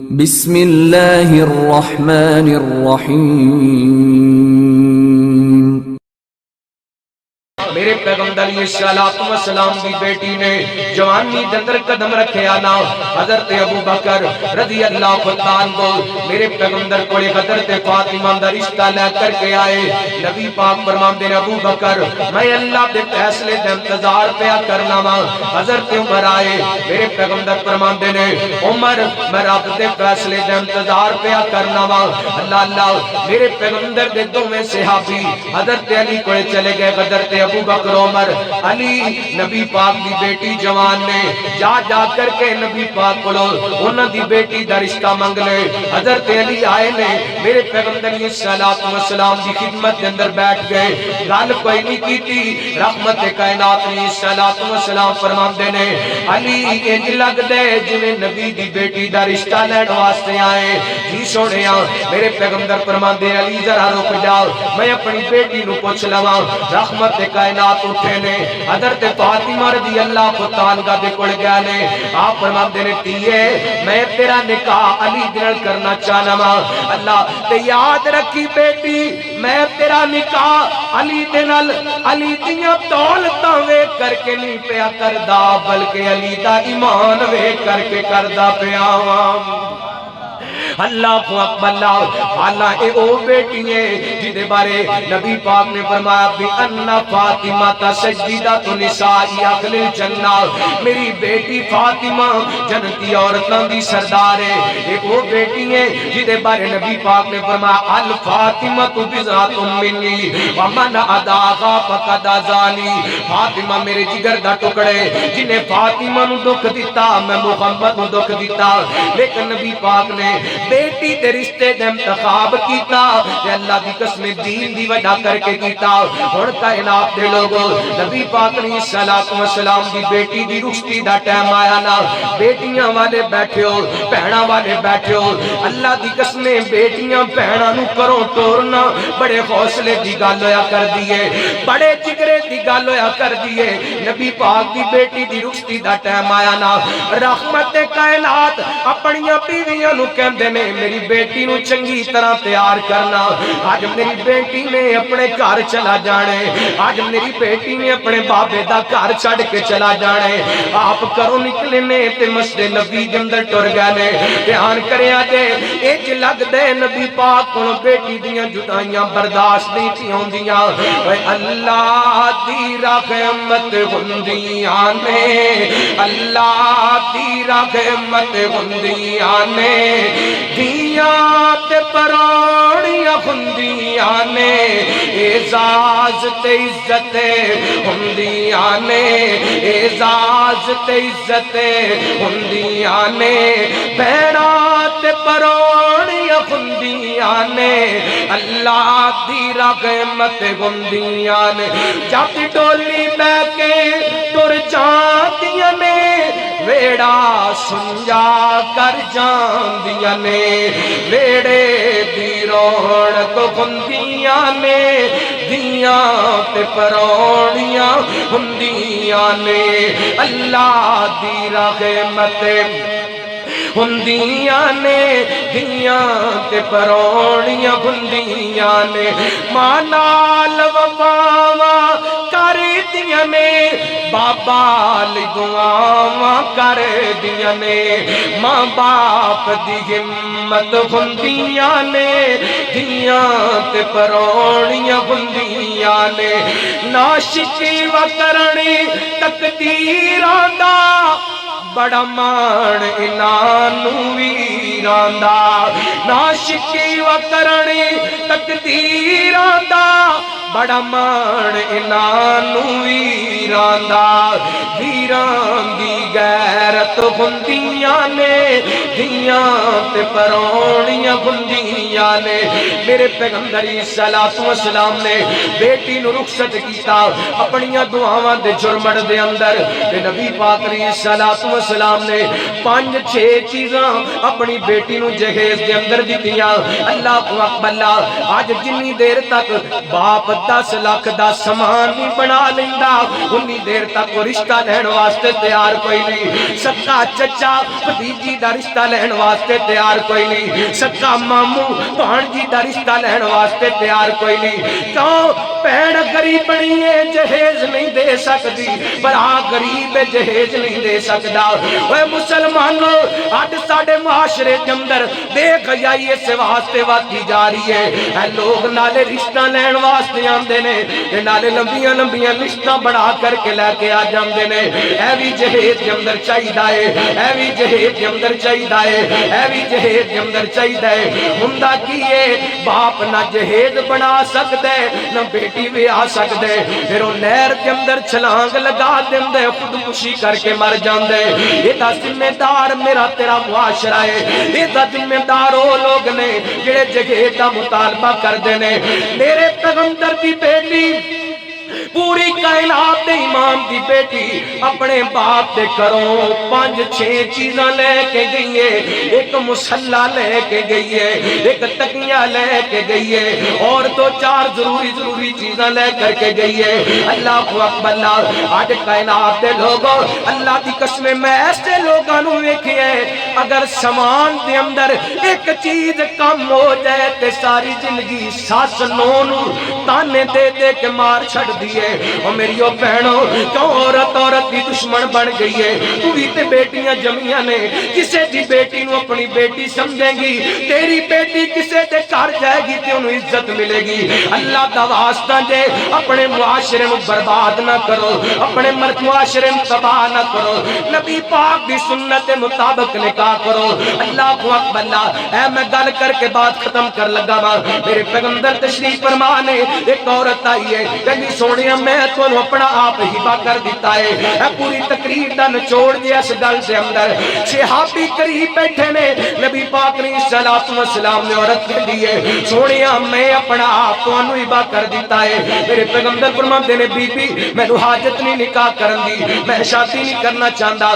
بسم اللہ الرحمن الرحیم۔ میرے پیغمبر علیہ السلام دی بیٹی نے جوانی دندر قدم رکھے آنا حضرت ابو بکر رضی اللہ عنہ میرے پیغمبر کو حضرت فاطمہ دا رشتہ لے کر کے آئے۔ نبی پاک فرماندے نے ابو بکر میں اللہ دے فیصلے دے انتظار پہ کرنا وا۔ حضرت عمر آئے، میرے پیغمبر فرماندے نے عمر میں رب دے فیصلے دے انتظار پہ کرنا وا۔ اللہ اللہ میرے پیغمبر دے دوویں صحابی حضرت علی کو چلے گئے۔ حضرت ابو بکر عمر علی نبی پاک دی بیٹی جوان نے جا کر کے نبی پاک کو انہاں دی بیٹی دا رشتہ منگ لے۔ حضرت علی آئے نے میرے پیغمبر علیہ السلام دی خدمت کے اندر بیٹھ گئے، گل کوئی نہیں کیتی۔ رحمت کائنات علیہ السلام فرماندے نے علی انج لگ دے جویں نبی دی بیٹی دا رشتہ لین واسطے آئے۔ جی سونیا میرے پیغمبر فرماندے علی ذرا رک جاؤ، میں اپنی بیٹی نو پوچھ لواں۔ رحمت کائنات اٹھے نے حضرت فاطمہ رضی اللہ عنہا دے کول گیا نے، آپ فرماندے نے تیے میں تیرا نکاح علی دل کرنا چاہنا وا۔ اللہ تے یاد رکھی بیٹی میں تیرا نکاح علی دے نال علی دیاں دولتاں ویکھ کر کے نہیں پیا کردا، بلکہ علی دا ایمان ویکھ کر کے کردا پیا واں۔ اللہ کو اکبر اللہ اے او بیٹی ہے جدے بارے نبی پاک نے فرمایا بھی ان فاطمہ تا سجدہ نساء اہل الجنہ، میری بیٹی فاطمہ جنتی عورتاں دی سردار ہے۔ اے او بیٹی ہے جدے بارے نبی پاک نے فرمایا الفاطمہ بذات منی ومن اداغا فقد ازانی، فاطمہ میرے جگر دا ٹکڑے جنہیں فاطمہ نو دکھ دیتا میں محمد نو دکھ دیتا، لیکن نبی پاک نے بیٹی دے رشتے دے انتخاب کیتا تے اللہ دی قسم دین دی وجہ کر کے کیتا۔ ہن کائنات دے لوگوں نبی پاک علیہ السلام دی بیٹی دی رخصتی دا ٹائم آیا نا، بیٹیاں والے بیٹھے ہو، بہناں والے بیٹھے ہو، اللہ دی قسم بیٹیاں بہناں نو کروں ٹورنا بڑے حوصلے دی گل ہویا کر دیے، بڑے جگرے دی گل ہویا کر دیے۔ نبی پاک دی بیٹی دی رخصتی دا ٹائم آیا نا، رحمت کائنات اپنیاں بیویاں نو کہندے نے میری بیٹی نو چنگی طرح تیار کرنا، آج میری بیٹی نے اپنے گھر چلا جانے، آج میری بیٹی نے اپنے بابے دا گھر چھڑ کے چلا جانے۔ آپ کرو نکلے نے تے مسجد نبی دے اندر ٹر گئے نے، دھیان کریا جے اج لگ دے نبی پاک کو بیٹی دیاں جدائیاں برداشت نہیں تھی ہوندیاں۔ اے اللہ دی رحمت ہوندیاں نے، اللہ دی رحمت ہوندیاں نے، دیاں تے پرانیاں ہوندیاں نے، اعزاز تے عزت ہوندیاں نے، اعزاز تے عزت ہوندیاں نے، بہناں تے پرانیاں ہوندیاں نے، اللہ دی رحمت ہوندیاں نے۔ جب ڈولی بہ کے ٹر جاندیاں نے، ویڑا سنجا کر جاندیاں نے، ویڑے دی رونق ہوندیاں نے، دیاں تے پرانیاں ہوندیاں نے، اللہ دی رحمت ہوندیاں نے، دیاں تے پرانیاں ہوندیاں نے، ماں نال وفاواں کر دیاں نے، بابا لئی دعاواں کر دیاں نے، ماں باپ دی ہمت ہوندیاں نے، دیاں تے پرانیاں ہوندیاں نے، ناشکی وکرنی تقدیراں دا بڑا مان انہاں ویراں دا، ناشکی وکرنی تقدیراں دا بڑا مان انہاں ویراں دا، ویراں دی غیرت ہوندیاں نے، دیاں تے پرانیاں ہوندیاں نے۔ میرے پیغمبر علیہ السلام نے بیٹی نو رخصت کیتا اپنیاں دعاواں دے جرمڑ دے اندر، تے نبی پاک علیہ السلام نے 5-6 چیزاں اپنی بیٹی نو جہیز دے اندر دتیاں۔ اللہ کو اکبر آج جنی دیر تک باپ 10 لاکھ دا سامان نہیں بنا لیندا، انی دیر تک رشتہ لین واسطے تیار کوئی نہیں، سکا چچا بھتیجی دا رشتہ لین واسطے تیار کوئی نہیں، سکا ماموں بھانجی دا رشتہ لین واسطے تیار کوئی نہیں۔ کیوں؟ بہن غریب بنی ہے جہیز نہیں دے سکتی، برا غریب جہیز نہیں دے سکتا۔ اے مسلمانوں، آج ساڑھے معاشرے کے اندر دیکھ جائیے سے واسطے واتی جا رہی ہے، اے لوگ نالے رشتہ لین واسطے آندے نے، اے نالے لمبیاں لمبیاں رشتہ بڑھا کر کے لے کے آ جاندے نے۔ اے بھی جہیز کے اندر چاہیے دائے، اے بھی جہیز کے اندر چاہیے دائے، اے بھی جہیز کے اندر چاہیے دائے۔ ہندہ کیے باپ نہ جہیز بنا سکتے نہ بیٹی بھی آ سکتے، پھر وہ نہر کے اندر چھلانگ لگا دے خودکشی کر کے مر جاندے۔ یہ تا ذمہ دار میرا تیرا معاشرہ ہے، یہ تا ذمہ دار وہ لوگ نے جڑے جہیز دا مطالبہ کر دینے۔ میرے پیغمبر دی بیٹی پوری کائنات دے امام دی بیٹی اپنے باپ دے کروں 5-6 چیزاں لے کے گئی ہے، ایک مسلح لے کے گئی ہے، ایک تکیہ لے کے گئی ہے، اور 2-4 ضروری چیزاں لے کر کے گئی ہے۔ اللہ اکبر اللہ، آج کائنات دے لوگوں اللہ دی قسم میں ایسے لوگاں نو ویکھیا ہے، اگر سامان دے اندر ایک چیز کم ہو جائے تے ساری زندگی ساس نو نو تانے دے دے کے مار چھڑ دیے۔ اور میری بہنوں، کیوں عورت کی دشمن بن گئی ہے؟ تو بھی تے بیٹیاں جمیاں نے، کسے دی بیٹی نو اپنی بیٹی سمجھیں گی، تیری بیٹی کسے تے کر جائے گی تے انہوں عزت ملے گی۔ اللہ دا واسطہ دے اپنے معاشرے نو برباد نہ کرو، اپنے معاشرے نو تباہ نہ کرو، نبی پاک دی سنت مطابق نکاح کرو۔ اللہ اکبر اللہ، اے میں گل کر کے بات ختم کر لگا وا۔ میرے پیغمبر تشریف فرما نے ایک عورت آئی ہے، کہنی سونیا میں تو اپنا آپ ہبا کر دیتا ہے۔ اے پوری تقریر دا نچوڑ دیا اس گل دے اندر، صحابی قریب بیٹھے نے، نبی پاک نے صلوات و سلام نے عورت کہہ دی ہے سونیا میں اپنا آپ تو ہبا کر دیتا ہے۔ میرے پیغمبر فرماتے نے بی بی مینوں حاجت نہیں نکاح کرن دی، میں شادی نہیں کرنا چاہتا۔